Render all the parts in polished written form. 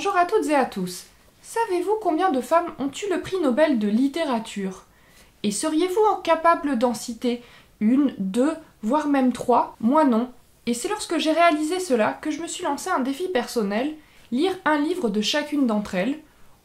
Bonjour à toutes et à tous. Savez-vous combien de femmes ont eu le prix Nobel de littérature? Et seriez-vous capable d'en citer une, deux, voire même trois? Moi non. Et c'est lorsque j'ai réalisé cela que je me suis lancé un défi personnel, lire un livre de chacune d'entre elles.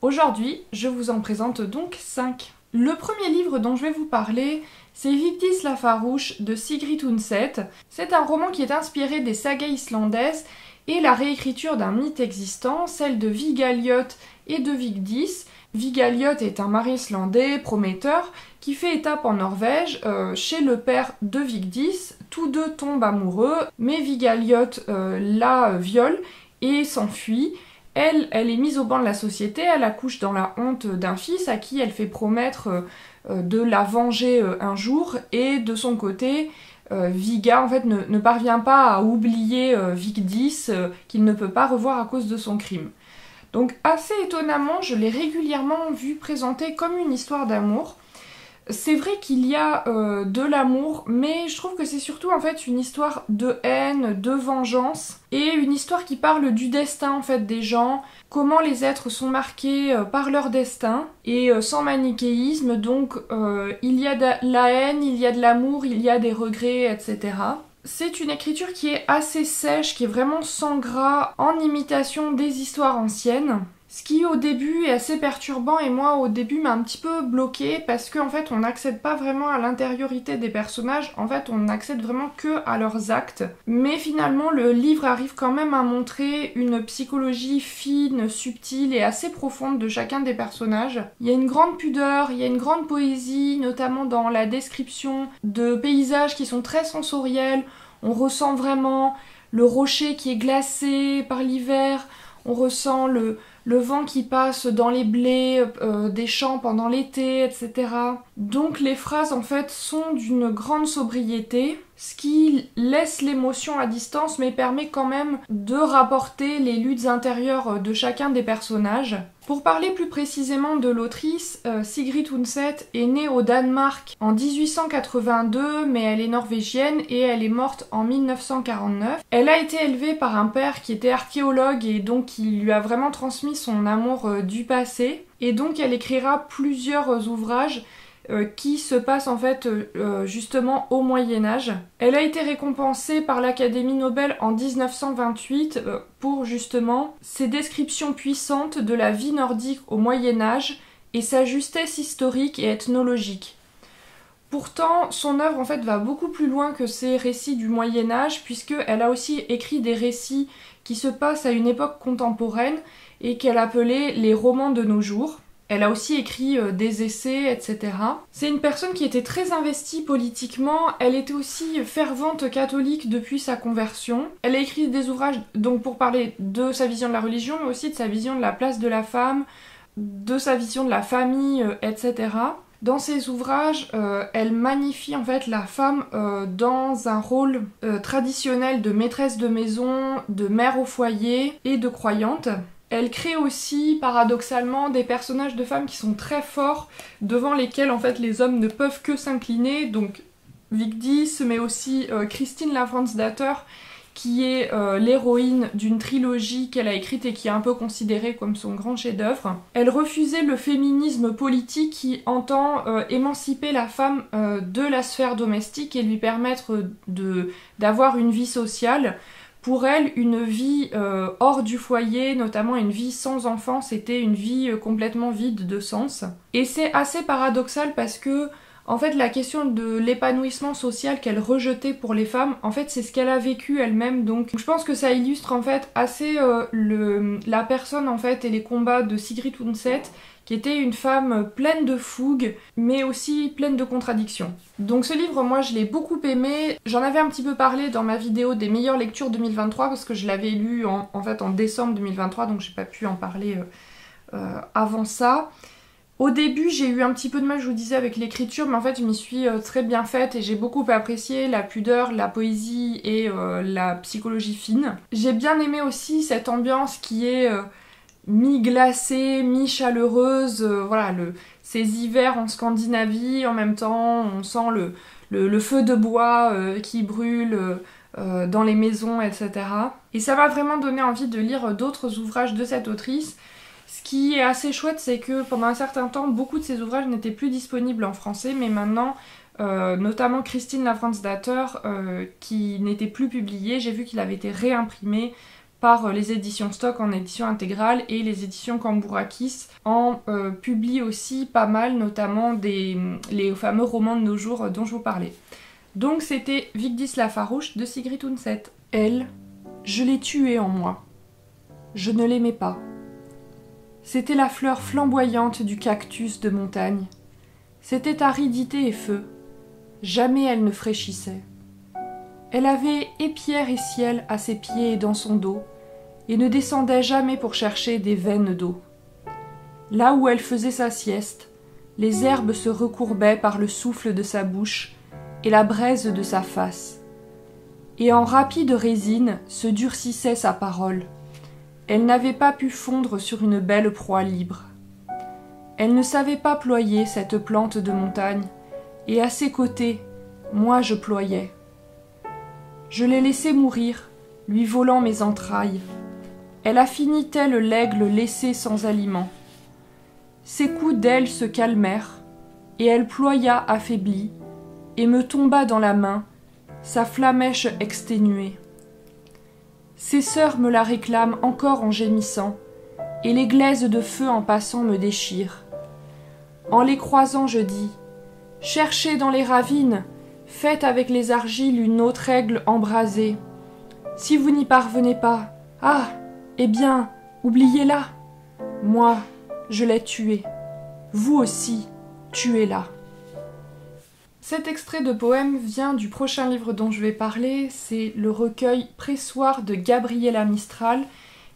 Aujourd'hui, je vous en présente donc 5. Le premier livre dont je vais vous parler, c'est Vigdis la Farouche de Sigrid Undset. C'est un roman qui est inspiré des sagas islandaises et la réécriture d'un mythe existant, celle de Vigaliot et de Vigdis. Vigaliot est un mari islandais prometteur qui fait étape en Norvège chez le père de Vigdis. Tous deux tombent amoureux, mais Vigaliot la viole et s'enfuit. Elle est mise au banc de la société, elle accouche dans la honte d'un fils à qui elle fait promettre de la venger un jour, et de son côté, Viga en fait ne parvient pas à oublier Vigdis qu'il ne peut pas revoir à cause de son crime. Donc assez étonnamment, je l'ai régulièrement vu présenter comme une histoire d'amour. C'est vrai qu'il y a de l'amour, mais je trouve que c'est surtout en fait une histoire de haine, de vengeance, et une histoire qui parle du destin en fait des gens, comment les êtres sont marqués par leur destin, et sans manichéisme, donc il y a de la haine, il y a de l'amour, il y a des regrets, etc. C'est une écriture qui est assez sèche, qui est vraiment sans gras, en imitation des histoires anciennes. Ce qui au début est assez perturbant, et moi au début m'a un petit peu bloquée parce qu'en fait on n'accède pas vraiment à l'intériorité des personnages, en fait on n'accède vraiment que à leurs actes. Mais finalement le livre arrive quand même à montrer une psychologie fine, subtile et assez profonde de chacun des personnages. Il y a une grande pudeur, il y a une grande poésie, notamment dans la description de paysages qui sont très sensoriels. On ressent vraiment le rocher qui est glacé par l'hiver, on ressent le vent qui passe dans les blés des champs pendant l'été, etc. Donc les phrases en fait sont d'une grande sobriété, ce qui laisse l'émotion à distance mais permet quand même de rapporter les luttes intérieures de chacun des personnages. Pour parler plus précisément de l'autrice, Sigrid Undset est née au Danemark en 1882, mais elle est norvégienne et elle est morte en 1949. Elle a été élevée par un père qui était archéologue et donc qui lui a vraiment transmis son amour du passé. Et donc elle écrira plusieurs ouvrages qui se passent en fait justement au Moyen-Âge. Elle a été récompensée par l'Académie Nobel en 1928 pour justement ses descriptions puissantes de la vie nordique au Moyen-Âge et sa justesse historique et ethnologique. Pourtant, son œuvre en fait va beaucoup plus loin que ces récits du Moyen-Âge, puisqu'elle a aussi écrit des récits qui se passent à une époque contemporaine et qu'elle appelait les romans de nos jours. Elle a aussi écrit des essais, etc. C'est une personne qui était très investie politiquement, elle était aussi fervente catholique depuis sa conversion. Elle a écrit des ouvrages donc pour parler de sa vision de la religion, mais aussi de sa vision de la place de la femme, de sa vision de la famille, etc. Dans ses ouvrages, elle magnifie en fait la femme dans un rôle traditionnel de maîtresse de maison, de mère au foyer et de croyante. Elle crée aussi, paradoxalement, des personnages de femmes qui sont très forts, devant lesquels en fait les hommes ne peuvent que s'incliner, donc Vigdis, mais aussi Christine Lavransdatter, qui est l'héroïne d'une trilogie qu'elle a écrite et qui est un peu considérée comme son grand chef-d'œuvre. Elle refusait le féminisme politique qui entend émanciper la femme de la sphère domestique et lui permettre d'avoir une vie sociale. Pour elle, une vie hors du foyer, notamment une vie sans enfant, c'était une vie complètement vide de sens. Et c'est assez paradoxal parce que, en fait, la question de l'épanouissement social qu'elle rejetait pour les femmes, en fait, c'est ce qu'elle a vécu elle-même. Donc, je pense que ça illustre en fait assez la personne en fait et les combats de Sigrid Undset, qui était une femme pleine de fougue, mais aussi pleine de contradictions. Donc ce livre, moi je l'ai beaucoup aimé. J'en avais un petit peu parlé dans ma vidéo des meilleures lectures 2023, parce que je l'avais lu en fait en décembre 2023, donc j'ai pas pu en parler avant ça. Au début, j'ai eu un petit peu de mal, je vous disais, avec l'écriture, mais en fait je m'y suis très bien faite et j'ai beaucoup apprécié la pudeur, la poésie et la psychologie fine. J'ai bien aimé aussi cette ambiance qui est mi-glacée, mi-chaleureuse, voilà, ces hivers en Scandinavie, en même temps on sent le feu de bois qui brûle dans les maisons, etc. Et ça m'a vraiment donné envie de lire d'autres ouvrages de cette autrice. Ce qui est assez chouette, c'est que pendant un certain temps, beaucoup de ces ouvrages n'étaient plus disponibles en français, mais maintenant, notamment Christine Lavransdatter, qui n'était plus publié, j'ai vu qu'il avait été réimprimé par les éditions Stock en édition intégrale, et les éditions Cambourakis en publient aussi pas mal, notamment les fameux romans de nos jours dont je vous parlais. Donc c'était Vigdis la farouche de Sigrid Undset. Elle, je l'ai tuée en moi. Je ne l'aimais pas. C'était la fleur flamboyante du cactus de montagne. C'était aridité et feu. Jamais elle ne fraîchissait. Elle avait et pierre et ciel à ses pieds et dans son dos, et ne descendait jamais pour chercher des veines d'eau. Là où elle faisait sa sieste, les herbes se recourbaient par le souffle de sa bouche et la braise de sa face. Et en rapide résine se durcissait sa parole. Elle n'avait pas pu fondre sur une belle proie libre. Elle ne savait pas ployer cette plante de montagne, et à ses côtés, moi je ployais. Je l'ai laissée mourir, lui volant mes entrailles. Elle a fini tel l'aigle laissé sans aliment. Ses coups d'aile se calmèrent, et elle ploya affaiblie, et me tomba dans la main, sa flamèche exténuée. Ses sœurs me la réclament encore en gémissant, et les glaises de feu en passant me déchirent. En les croisant, je dis « Cherchez dans les ravines, faites avec les argiles une autre aigle embrasée. Si vous n'y parvenez pas, ah, eh bien, oubliez-la. Moi, je l'ai tuée. Vous aussi, tuez-la. » Cet extrait de poème vient du prochain livre dont je vais parler, c'est le recueil Pressoir de Gabriela Mistral.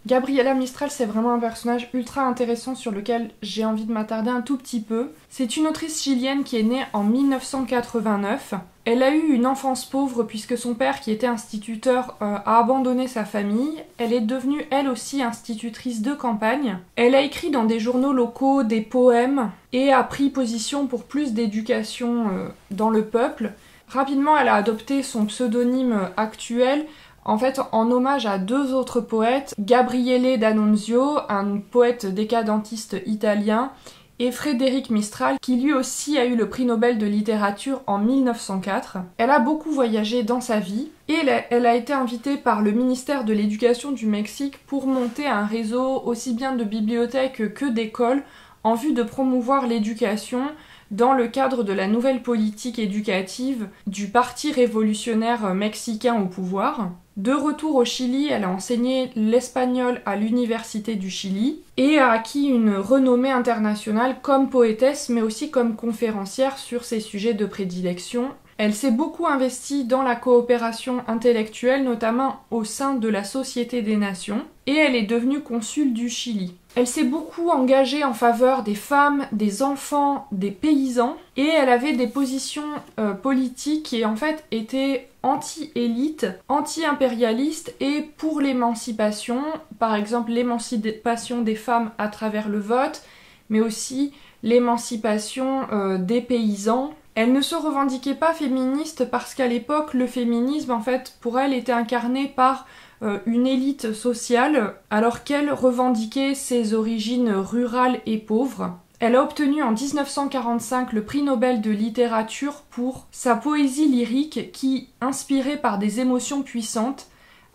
Gabriela Mistral, c'est vraiment un personnage ultra intéressant sur lequel j'ai envie de m'attarder un tout petit peu. C'est une autrice chilienne qui est née en 1989. Elle a eu une enfance pauvre puisque son père, qui était instituteur, a abandonné sa famille. Elle est devenue elle aussi institutrice de campagne. Elle a écrit dans des journaux locaux des poèmes et a pris position pour plus d'éducation dans le peuple. Rapidement, elle a adopté son pseudonyme actuel, en fait en hommage à deux autres poètes, Gabriele D'Annunzio, un poète décadentiste italien, et Frédéric Mistral, qui lui aussi a eu le prix Nobel de littérature en 1904. Elle a beaucoup voyagé dans sa vie, et elle a été invitée par le ministère de l'Éducation du Mexique pour monter un réseau aussi bien de bibliothèques que d'écoles en vue de promouvoir l'éducation dans le cadre de la nouvelle politique éducative du Parti révolutionnaire mexicain au pouvoir. De retour au Chili, elle a enseigné l'espagnol à l'Université du Chili et a acquis une renommée internationale comme poétesse mais aussi comme conférencière sur ses sujets de prédilection. Elle s'est beaucoup investie dans la coopération intellectuelle, notamment au sein de la Société des Nations, et elle est devenue consul du Chili. Elle s'est beaucoup engagée en faveur des femmes, des enfants, des paysans, et elle avait des positions politiques qui en fait étaient anti-élite, anti-impérialiste et pour l'émancipation, par exemple l'émancipation des femmes à travers le vote, mais aussi l'émancipation des paysans. Elle ne se revendiquait pas féministe parce qu'à l'époque, le féminisme, en fait, pour elle, était incarné par une élite sociale, alors qu'elle revendiquait ses origines rurales et pauvres. Elle a obtenu en 1945 le prix Nobel de littérature pour sa poésie lyrique qui, inspirée par des émotions puissantes,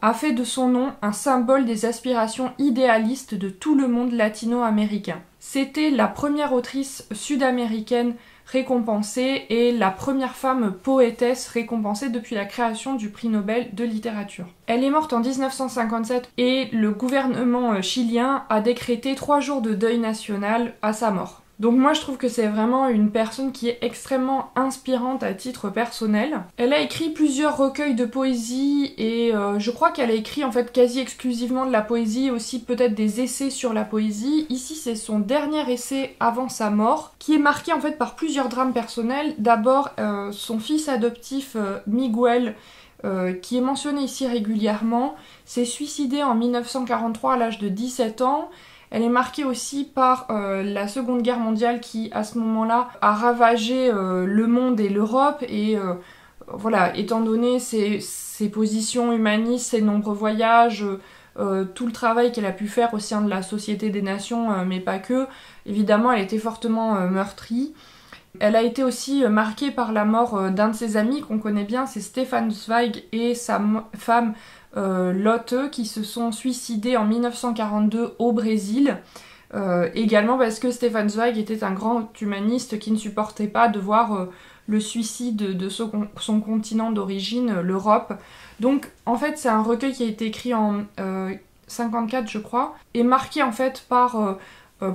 a fait de son nom un symbole des aspirations idéalistes de tout le monde latino-américain. C'était la première autrice sud-américaine récompensée et la première femme poétesse récompensée depuis la création du prix Nobel de littérature. Elle est morte en 1957 et le gouvernement chilien a décrété 3 jours de deuil national à sa mort. Donc moi je trouve que c'est vraiment une personne qui est extrêmement inspirante à titre personnel. Elle a écrit plusieurs recueils de poésie et je crois qu'elle a écrit en fait quasi exclusivement de la poésie, aussi peut-être des essais sur la poésie. Ici c'est son dernier essai avant sa mort qui est marqué en fait par plusieurs drames personnels. D'abord son fils adoptif Miguel, qui est mentionné ici régulièrement, s'est suicidé en 1943 à l'âge de 17 ans. Elle est marquée aussi par la Seconde Guerre mondiale qui, à ce moment-là, a ravagé le monde et l'Europe et voilà, étant donné ses positions humanistes, ses nombreux voyages, tout le travail qu'elle a pu faire au sein de la Société des Nations, mais pas que, évidemment elle était fortement meurtrie. Elle a été aussi marquée par la mort d'un de ses amis qu'on connaît bien, c'est Stefan Zweig et sa femme Lotte, qui se sont suicidés en 1942 au Brésil. Également parce que Stefan Zweig était un grand humaniste qui ne supportait pas de voir le suicide de son continent d'origine, l'Europe. Donc en fait c'est un recueil qui a été écrit en 54 je crois, et marqué en fait par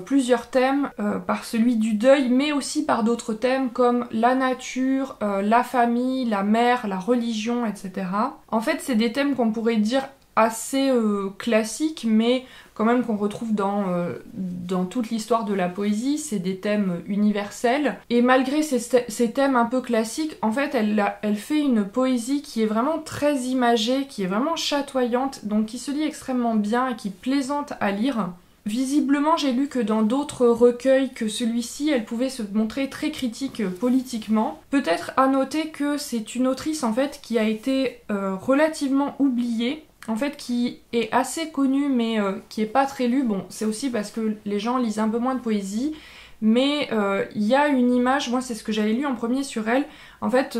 plusieurs thèmes, par celui du deuil, mais aussi par d'autres thèmes comme la nature, la famille, la mère, la religion, etc. En fait, c'est des thèmes qu'on pourrait dire assez classiques, mais quand même qu'on retrouve dans toute l'histoire de la poésie. C'est des thèmes universels. Et malgré ces thèmes un peu classiques, en fait, elle fait une poésie qui est vraiment très imagée, qui est vraiment chatoyante, donc qui se lit extrêmement bien et qui est plaisante à lire. Visiblement, j'ai lu que dans d'autres recueils que celui-ci, elle pouvait se montrer très critique politiquement. Peut-être à noter que c'est une autrice en fait qui a été relativement oubliée, en fait qui est assez connue mais qui est pas très lue. Bon, c'est aussi parce que les gens lisent un peu moins de poésie, mais il y a une image, moi c'est ce que j'avais lu en premier sur elle, en fait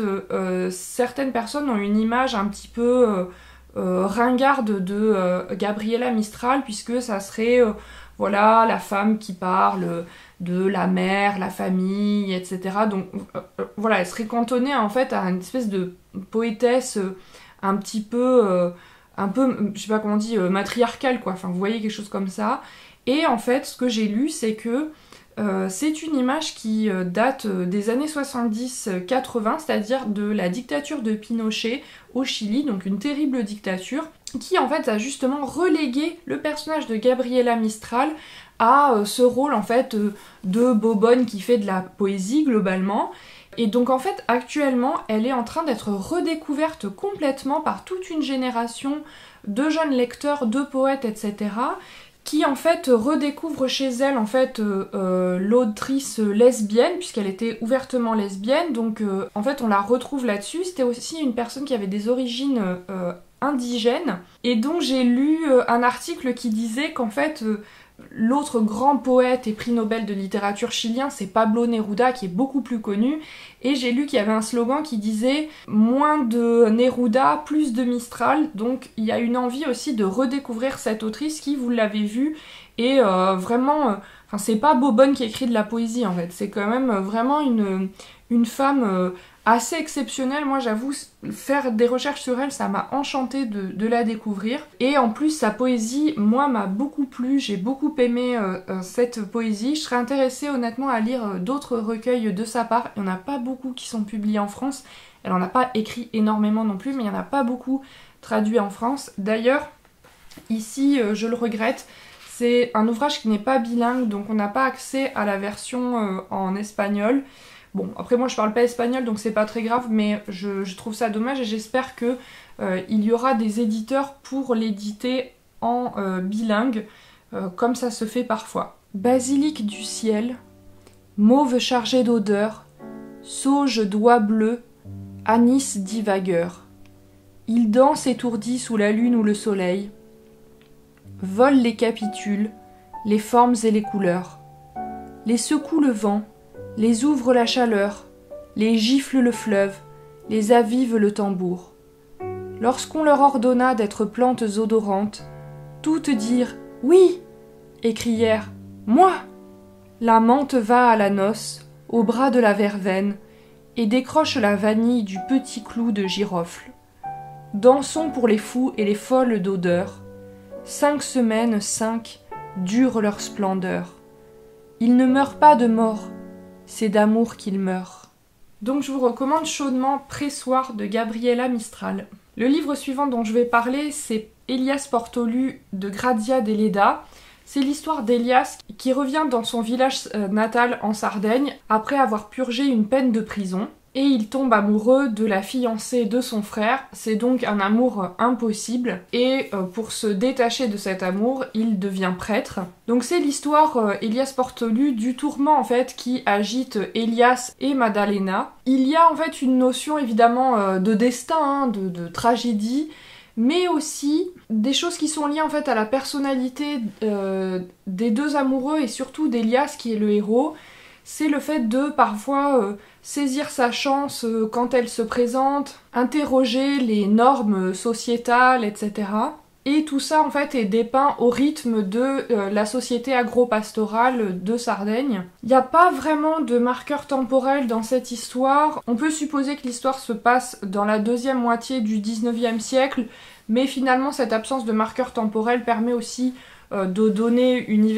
certaines personnes ont une image un petit peu ringarde de Gabriela Mistral, puisque ça serait voilà, la femme qui parle de la mère, la famille, etc. Donc voilà, elle serait cantonnée en fait à une espèce de poétesse un petit peu, je sais pas comment on dit, matriarcale quoi, enfin vous voyez quelque chose comme ça. Et en fait, ce que j'ai lu, c'est que c'est une image qui date des années 70-80, c'est-à-dire de la dictature de Pinochet au Chili, donc une terrible dictature, qui en fait a justement relégué le personnage de Gabriela Mistral à ce rôle en fait de bobonne qui fait de la poésie globalement. Et donc en fait actuellement elle est en train d'être redécouverte complètement par toute une génération de jeunes lecteurs, de poètes, etc., qui en fait redécouvre chez elle en fait l'autrice lesbienne, puisqu'elle était ouvertement lesbienne, donc en fait on la retrouve là-dessus. C'était aussi une personne qui avait des origines indigènes, et donc j'ai lu un article qui disait qu'en fait l'autre grand poète et prix Nobel de littérature chilien, c'est Pablo Neruda, qui est beaucoup plus connu, et j'ai lu qu'il y avait un slogan qui disait « Moins de Neruda, plus de Mistral », donc il y a une envie aussi de redécouvrir cette autrice qui, vous l'avez vu, est vraiment... Enfin, c'est pas Bobonne qui écrit de la poésie, en fait, c'est quand même vraiment une femme assez exceptionnelle. Moi, j'avoue, faire des recherches sur elle, ça m'a enchantée de la découvrir. Et en plus, sa poésie, moi, m'a beaucoup plu. J'ai beaucoup aimé cette poésie. Je serais intéressée, honnêtement, à lire d'autres recueils de sa part. Il n'y en a pas beaucoup qui sont publiés en France. Elle en a pas écrit énormément non plus, mais il n'y en a pas beaucoup traduits en France. D'ailleurs, ici, je le regrette, c'est un ouvrage qui n'est pas bilingue, donc on n'a pas accès à la version en espagnol. Bon, après moi je parle pas espagnol donc c'est pas très grave, mais je trouve ça dommage et j'espère que il y aura des éditeurs pour l'éditer en bilingue, comme ça se fait parfois. Basilic du ciel, mauve chargé d'odeur, sauge doigt bleu, anis divagueur. Il danse étourdi sous la lune ou le soleil, vole les capitules, les formes et les couleurs, les secoue le vent, les ouvre la chaleur, les gifle le fleuve, les avive le tambour. Lorsqu'on leur ordonna d'être plantes odorantes, toutes dirent « Oui !» et crièrent « Moi !» La menthe va à la noce, au bras de la verveine, et décroche la vanille du petit clou de girofle. Dansons pour les fous et les folles d'odeur. 5 semaines, 5, durent leur splendeur. Ils ne meurent pas de mort, c'est d'amour qu'ils meurent. Donc je vous recommande chaudement Pressoir de Gabriela Mistral. Le livre suivant dont je vais parler, c'est Elias Portolu de Grazia Deledda. C'est l'histoire d'Elias qui revient dans son village natal en Sardaigne après avoir purgé une peine de prison. et il tombe amoureux de la fiancée de son frère. C'est donc un amour impossible, et pour se détacher de cet amour, il devient prêtre. Donc c'est l'histoire, Elias Portolu, du tourment en fait qui agite Elias et Maddalena. Il y a en fait une notion évidemment de destin, hein, de tragédie, mais aussi des choses qui sont liées en fait à la personnalité des deux amoureux et surtout d'Elias qui est le héros. C'est le fait de parfois saisir sa chance quand elle se présente, interroger les normes sociétales, etc. Et tout ça en fait est dépeint au rythme de la société agro-pastorale de Sardaigne. Il n'y a pas vraiment de marqueur temporel dans cette histoire. On peut supposer que l'histoire se passe dans la deuxième moitié du 19e siècle, mais finalement cette absence de marqueur temporel permet aussi de donner une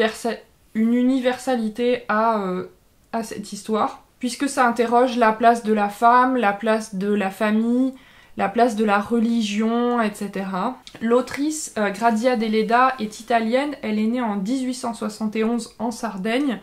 universalité à cette histoire, puisque ça interroge la place de la femme, la place de la famille, la place de la religion, etc. L'autrice Grazia Deledda est italienne, elle est née en 1871 en Sardaigne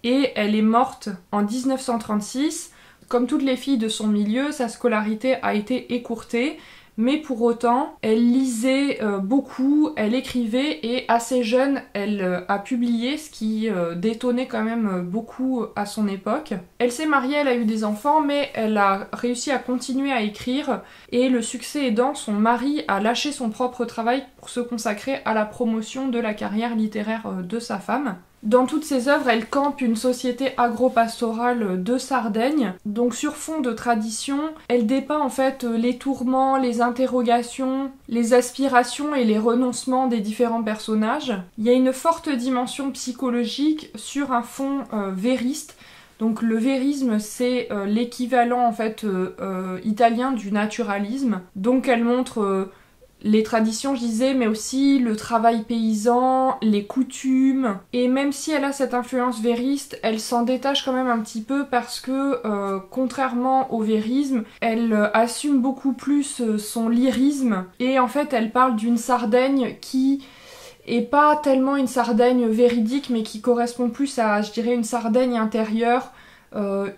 et elle est morte en 1936. Comme toutes les filles de son milieu, sa scolarité a été écourtée, mais pour autant, elle lisait beaucoup, elle écrivait et assez jeune, elle a publié, ce qui détonnait quand même beaucoup à son époque. Elle s'est mariée, elle a eu des enfants, mais elle a réussi à continuer à écrire et le succès aidant, son mari a lâché son propre travail pour se consacrer à la promotion de la carrière littéraire de sa femme. Dans toutes ses œuvres, elle campe une société agro-pastorale de Sardaigne. Donc sur fond de tradition, elle dépeint en fait les tourments, les interrogations, les aspirations et les renoncements des différents personnages. Il y a une forte dimension psychologique sur un fond vériste. Donc le vérisme, c'est l'équivalent en fait italien du naturalisme. Donc elle montre les traditions, je disais, mais aussi le travail paysan, les coutumes. Et même si elle a cette influence vériste, elle s'en détache quand même un petit peu parce que, contrairement au vérisme, elle assume beaucoup plus son lyrisme. Et en fait, elle parle d'une Sardaigne qui est pas tellement une Sardaigne véridique, mais qui correspond plus à, je dirais, une Sardaigne intérieure,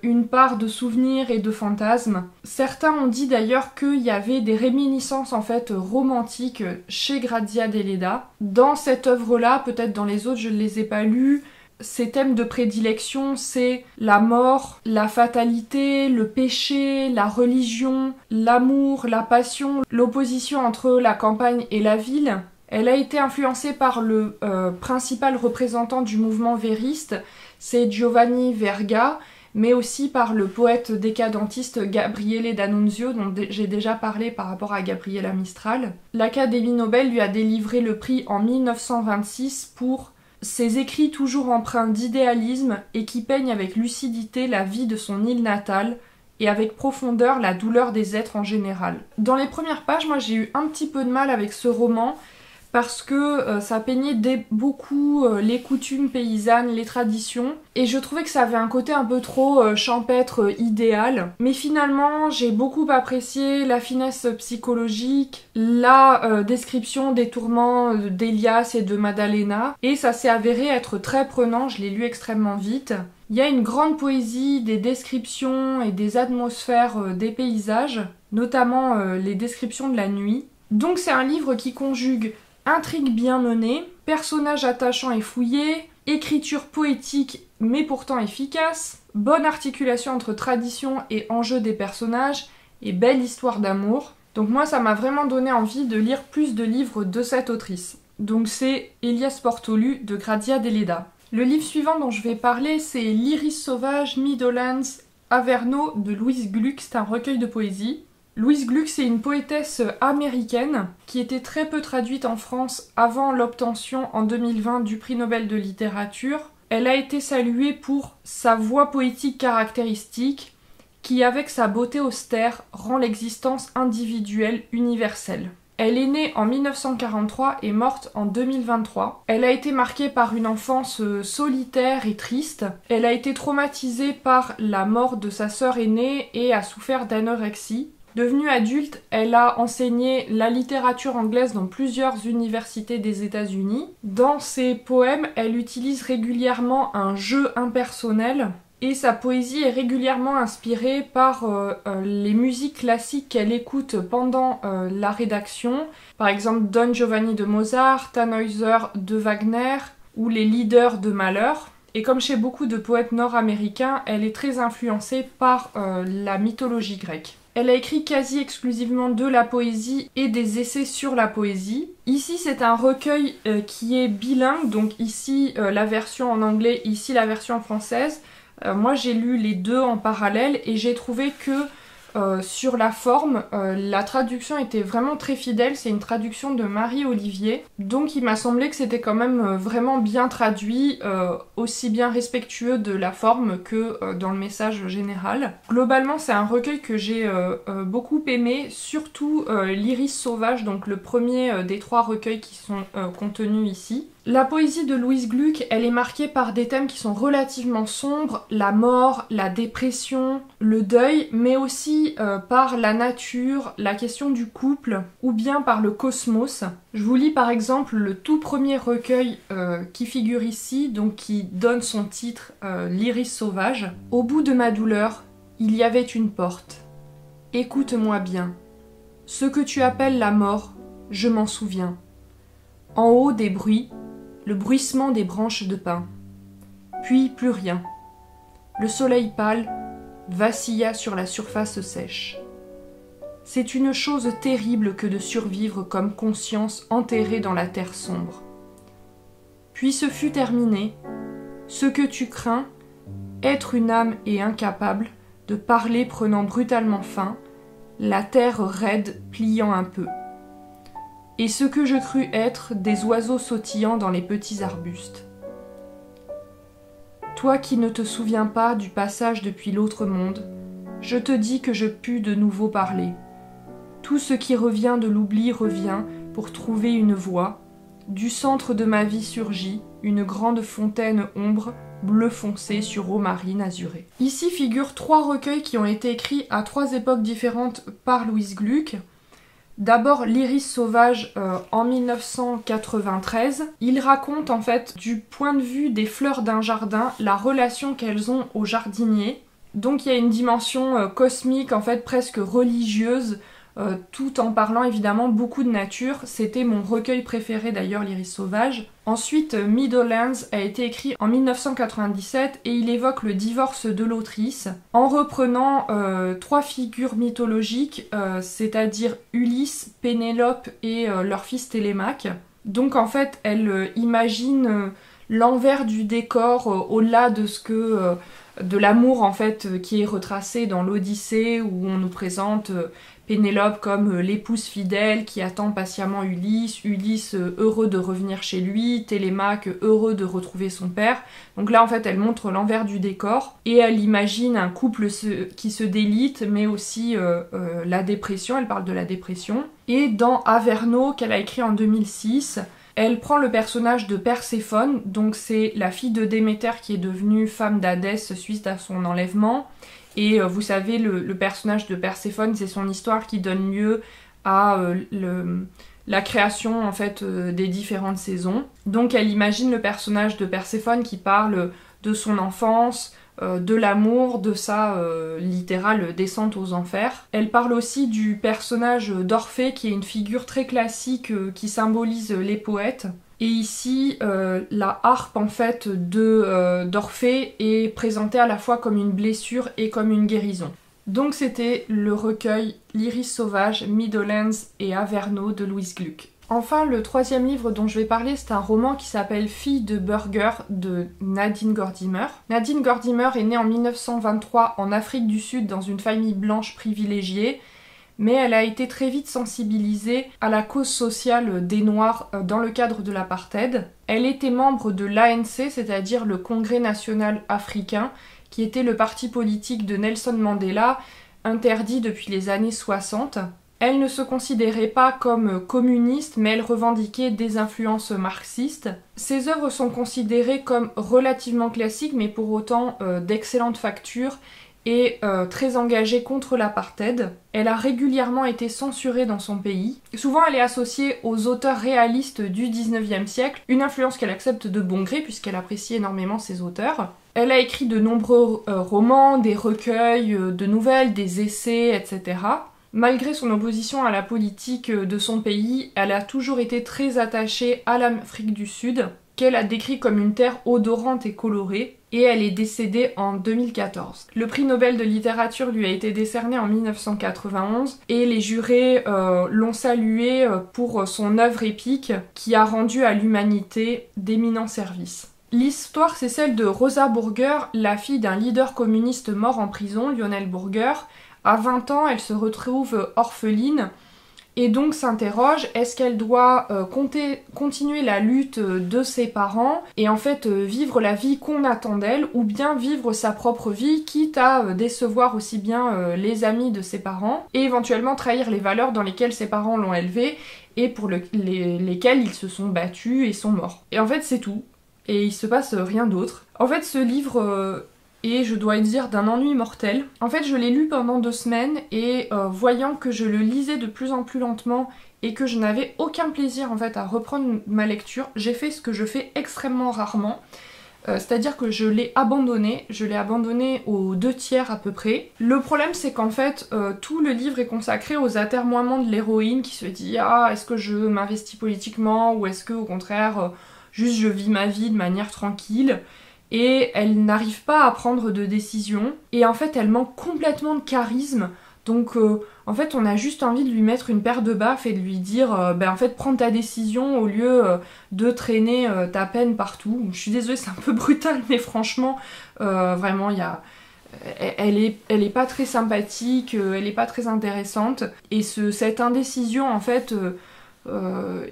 une part de souvenirs et de fantasmes. Certains ont dit d'ailleurs qu'il y avait des réminiscences en fait romantiques chez Grazia Deledda. Dans cette œuvre-là, peut-être dans les autres je ne les ai pas lues, ses thèmes de prédilection c'est la mort, la fatalité, le péché, la religion, l'amour, la passion, l'opposition entre la campagne et la ville. Elle a été influencée par le principal représentant du mouvement vériste, c'est Giovanni Verga, mais aussi par le poète décadentiste Gabriele D'Annunzio, dont j'ai déjà parlé par rapport à Gabriela Mistral. L'Académie Nobel lui a délivré le prix en 1926 pour ses écrits toujours empreints d'idéalisme et qui peignent avec lucidité la vie de son île natale et avec profondeur la douleur des êtres en général. Dans les premières pages, moi j'ai eu un petit peu de mal avec ce roman, parce que ça peignait beaucoup les coutumes paysannes, les traditions, et je trouvais que ça avait un côté un peu trop champêtre, idéal. Mais finalement, j'ai beaucoup apprécié la finesse psychologique, la description des tourments d'Elias et de Maddalena, et ça s'est avéré être très prenant, je l'ai lu extrêmement vite. Il y a une grande poésie des descriptions et des atmosphères des paysages, notamment les descriptions de la nuit. Donc c'est un livre qui conjugue intrigue bien menée, personnages attachants et fouillés, écriture poétique mais pourtant efficace, bonne articulation entre tradition et enjeux des personnages, et belle histoire d'amour. Donc moi ça m'a vraiment donné envie de lire plus de livres de cette autrice. Donc c'est Elias Portolu de Grazia Deledda. Le livre suivant dont je vais parler c'est L'Iris sauvage, Meadowlands, Averno de Louise Gluck, c'est un recueil de poésie. Louise Gluck, c'est une poétesse américaine qui était très peu traduite en France avant l'obtention en 2020 du prix Nobel de littérature. Elle a été saluée pour sa voix poétique caractéristique qui, avec sa beauté austère, rend l'existence individuelle universelle. Elle est née en 1943 et morte en 2023. Elle a été marquée par une enfance solitaire et triste. Elle a été traumatisée par la mort de sa sœur aînée et a souffert d'anorexie. Devenue adulte, elle a enseigné la littérature anglaise dans plusieurs universités des États-Unis. Dans ses poèmes, elle utilise régulièrement un jeu impersonnel Et sa poésie est régulièrement inspirée par les musiques classiques qu'elle écoute pendant la rédaction. Par exemple Don Giovanni de Mozart, Tannhäuser de Wagner ou les Lieder de Mahler. Et comme chez beaucoup de poètes nord-américains, elle est très influencée par la mythologie grecque. Elle a écrit quasi exclusivement de la poésie et des essais sur la poésie. Ici, c'est un recueil qui est bilingue, donc ici la version en anglais, ici la version française. Moi, j'ai lu les deux en parallèle et j'ai trouvé que sur la forme, la traduction était vraiment très fidèle. C'est une traduction de Marie Olivier. Donc il m'a semblé que c'était quand même vraiment bien traduit, aussi bien respectueux de la forme que dans le message général. Globalement, c'est un recueil que j'ai beaucoup aimé, surtout l'Iris sauvage, donc le premier des 3 recueils qui sont contenus ici. La poésie de Louise Gluck, elle est marquée par des thèmes qui sont relativement sombres, la mort, la dépression, le deuil, mais aussi par la nature, la question du couple, ou bien par le cosmos. Je vous lis par exemple le tout premier recueil qui figure ici, donc qui donne son titre, l'Iris sauvage. Au bout de ma douleur, il y avait une porte. Écoute-moi bien. Ce que tu appelles la mort, je m'en souviens. En haut des bruits, le bruissement des branches de pin. Puis plus rien. Le soleil pâle vacilla sur la surface sèche. C'est une chose terrible que de survivre comme conscience enterrée dans la terre sombre. Puis ce fut terminé. Ce que tu crains, être une âme et incapable de parler prenant brutalement fin, la terre raide pliant un peu. Et ce que je crus être des oiseaux sautillant dans les petits arbustes. Toi qui ne te souviens pas du passage depuis l'autre monde, je te dis que je pus de nouveau parler. Tout ce qui revient de l'oubli revient pour trouver une voie. Du centre de ma vie surgit une grande fontaine ombre, bleu foncé sur eau marine azurée. Ici figurent 3 recueils qui ont été écrits à 3 époques différentes par Louise Gluck. D'abord l'Iris sauvage en 1993. Il raconte en fait du point de vue des fleurs d'un jardin la relation qu'elles ont au jardinier. Donc il y a une dimension cosmique en fait presque religieuse, tout en parlant évidemment beaucoup de nature. C'était mon recueil préféré d'ailleurs, l'Iris sauvage. Ensuite Meadowlands a été écrit en 1997 et il évoque le divorce de l'autrice en reprenant 3 figures mythologiques, c'est-à-dire Ulysse, Pénélope et leur fils Télémaque. Donc en fait elle imagine l'envers du décor au-delà de ce que de l'amour en fait qui est retracé dans l'Odyssée, où on nous présente Pénélope comme l'épouse fidèle qui attend patiemment Ulysse, Ulysse heureux de revenir chez lui, Télémaque heureux de retrouver son père. Donc là en fait elle montre l'envers du décor et elle imagine un couple qui se délite, mais aussi la dépression, elle parle de la dépression. Et dans Averno qu'elle a écrit en 2006, elle prend le personnage de Perséphone, donc c'est la fille de Déméter qui est devenue femme d'Hadès suite à son enlèvement. Et vous savez, le personnage de Perséphone, c'est son histoire qui donne lieu à la création en fait des différentes saisons. Donc elle imagine le personnage de Perséphone qui parle de son enfance, de l'amour, de sa littérale descente aux enfers. Elle parle aussi du personnage d'Orphée qui est une figure très classique qui symbolise les poètes. Et ici, la harpe en fait d'Orphée est présentée à la fois comme une blessure et comme une guérison. Donc c'était le recueil L'Iris sauvage, Meadowlands et Averno de Louise Gluck. Enfin, le 3e livre dont je vais parler, c'est un roman qui s'appelle Fille de Burger de Nadine Gordimer. Nadine Gordimer est née en 1923 en Afrique du Sud dans une famille blanche privilégiée, mais elle a été très vite sensibilisée à la cause sociale des Noirs dans le cadre de l'apartheid. Elle était membre de l'ANC, c'est-à-dire le Congrès national africain, qui était le parti politique de Nelson Mandela, interdit depuis les années 60. Elle ne se considérait pas comme communiste, mais elle revendiquait des influences marxistes. Ses œuvres sont considérées comme relativement classiques, mais pour autant d'excellente facture, et très engagée contre l'apartheid. Elle a régulièrement été censurée dans son pays. Souvent elle est associée aux auteurs réalistes du 19e siècle, une influence qu'elle accepte de bon gré puisqu'elle apprécie énormément ces auteurs. Elle a écrit de nombreux romans, des recueils de nouvelles, des essais, etc. Malgré son opposition à la politique de son pays, elle a toujours été très attachée à l'Afrique du Sud, qu'elle a décrit comme une terre odorante et colorée, et elle est décédée en 2014. Le prix Nobel de littérature lui a été décerné en 1991, et les jurés l'ont salué pour son œuvre épique qui a rendu à l'humanité d'éminents services. L'histoire, c'est celle de Rosa Burger, la fille d'un leader communiste mort en prison, Lionel Burger. À 20 ans, elle se retrouve orpheline et donc s'interroge, est-ce qu'elle doit continuer la lutte de ses parents et en fait vivre la vie qu'on attend d'elle, ou bien vivre sa propre vie, quitte à décevoir aussi bien les amis de ses parents et éventuellement trahir les valeurs dans lesquelles ses parents l'ont élevée et pour lesquelles ils se sont battus et sont morts. Et en fait c'est tout, et il se passe rien d'autre. En fait ce livre... et je dois dire d'un ennui mortel. En fait, je l'ai lu pendant 2 semaines et voyant que je le lisais de plus en plus lentement et que je n'avais aucun plaisir en fait à reprendre ma lecture, j'ai fait ce que je fais extrêmement rarement. C'est-à-dire que je l'ai abandonné aux 2/3 à peu près. Le problème c'est qu'en fait tout le livre est consacré aux atermoiements de l'héroïne qui se dit ah est-ce que je m'investis politiquement ou est-ce que au contraire juste je vis ma vie de manière tranquille. Et elle n'arrive pas à prendre de décision, et en fait elle manque complètement de charisme, donc en fait on a juste envie de lui mettre une paire de baffes et de lui dire en fait prends ta décision au lieu de traîner ta peine partout. Je suis désolée, c'est un peu brutal, mais franchement vraiment elle est pas très sympathique, elle est pas très intéressante, et cette indécision en fait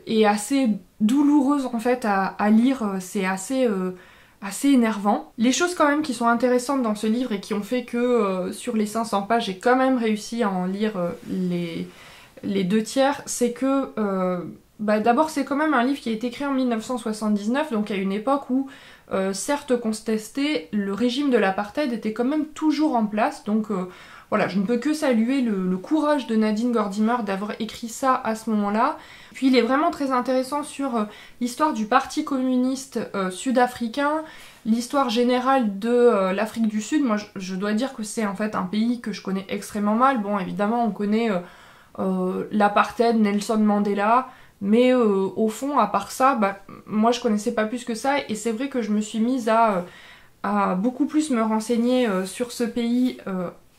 est assez douloureuse en fait à lire, c'est assez énervant. Les choses quand même qui sont intéressantes dans ce livre et qui ont fait que sur les 500 pages j'ai quand même réussi à en lire les 2/3, c'est que d'abord c'est quand même un livre qui a été écrit en 1979, donc à une époque où certes contesté, le régime de l'apartheid était quand même toujours en place, donc voilà, je ne peux que saluer le courage de Nadine Gordimer d'avoir écrit ça à ce moment-là. Puis il est vraiment très intéressant sur l'histoire du Parti communiste sud-africain, l'histoire générale de l'Afrique du Sud. Moi je dois dire que c'est en fait un pays que je connais extrêmement mal. Bon évidemment on connaît l'apartheid, Nelson Mandela, mais au fond à part ça, moi je connaissais pas plus que ça, et c'est vrai que je me suis mise à beaucoup plus me renseigner sur ce pays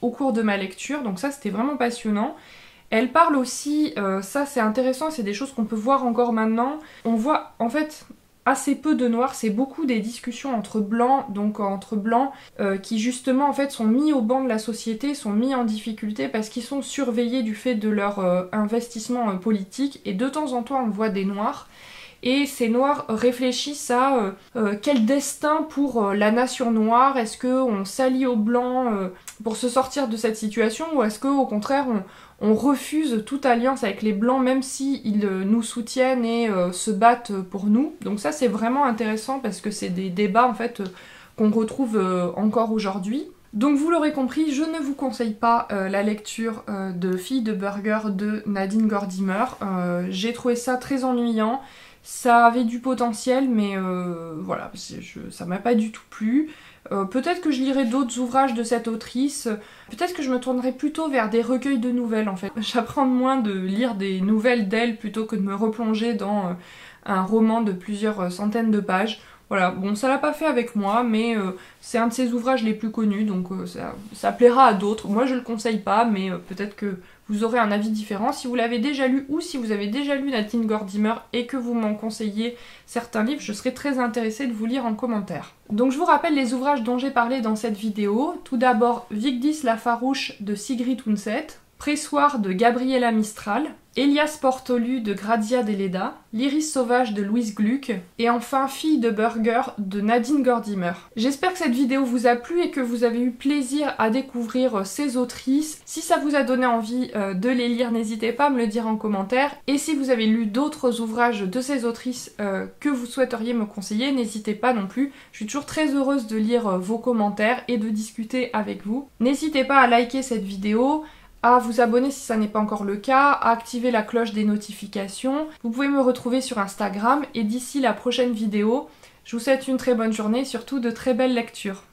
au cours de ma lecture, donc ça c'était vraiment passionnant. Elle parle aussi, ça c'est intéressant, c'est des choses qu'on peut voir encore maintenant, on voit en fait assez peu de noirs, c'est beaucoup des discussions entre blancs, qui justement en fait sont mis au banc de la société, sont mis en difficulté parce qu'ils sont surveillés du fait de leur investissement politique, et de temps en temps on voit des noirs. Et ces noirs réfléchissent à quel destin pour la nation noire, est-ce qu'on s'allie aux blancs pour se sortir de cette situation, ou est-ce qu'au contraire on refuse toute alliance avec les blancs même s'ils nous soutiennent et se battent pour nous. Donc ça c'est vraiment intéressant parce que c'est des débats en fait qu'on retrouve encore aujourd'hui. Donc vous l'aurez compris, je ne vous conseille pas la lecture de Fille de Burger de Nadine Gordimer. J'ai trouvé ça très ennuyant. Ça avait du potentiel, mais voilà, ça m'a pas du tout plu. Peut-être que je lirai d'autres ouvrages de cette autrice, peut-être que je me tournerai plutôt vers des recueils de nouvelles en fait. J'apprends moins de lire des nouvelles d'elle plutôt que de me replonger dans un roman de plusieurs centaines de pages. Voilà, bon ça l'a pas fait avec moi, mais c'est un de ses ouvrages les plus connus, donc ça plaira à d'autres. Moi je le conseille pas, mais peut-être que vous aurez un avis différent. Si vous l'avez déjà lu, ou si vous avez déjà lu Nadine Gordimer et que vous m'en conseillez certains livres, je serais très intéressée de vous lire en commentaire. Donc je vous rappelle les ouvrages dont j'ai parlé dans cette vidéo. Tout d'abord Vigdis la farouche de Sigrid Undset, Pressoir de Gabriela Mistral, Elias Portolu de Grazia Deledda, L'Iris sauvage de Louise Gluck et enfin Fille de burger de Nadine Gordimer. J'espère que cette vidéo vous a plu et que vous avez eu plaisir à découvrir ces autrices. Si ça vous a donné envie de les lire, n'hésitez pas à me le dire en commentaire. Et si vous avez lu d'autres ouvrages de ces autrices que vous souhaiteriez me conseiller, n'hésitez pas non plus. Je suis toujours très heureuse de lire vos commentaires et de discuter avec vous. N'hésitez pas à liker cette vidéo, à vous abonner si ça n'est pas encore le cas, à activer la cloche des notifications. Vous pouvez me retrouver sur Instagram et d'ici la prochaine vidéo, je vous souhaite une très bonne journée et surtout de très belles lectures.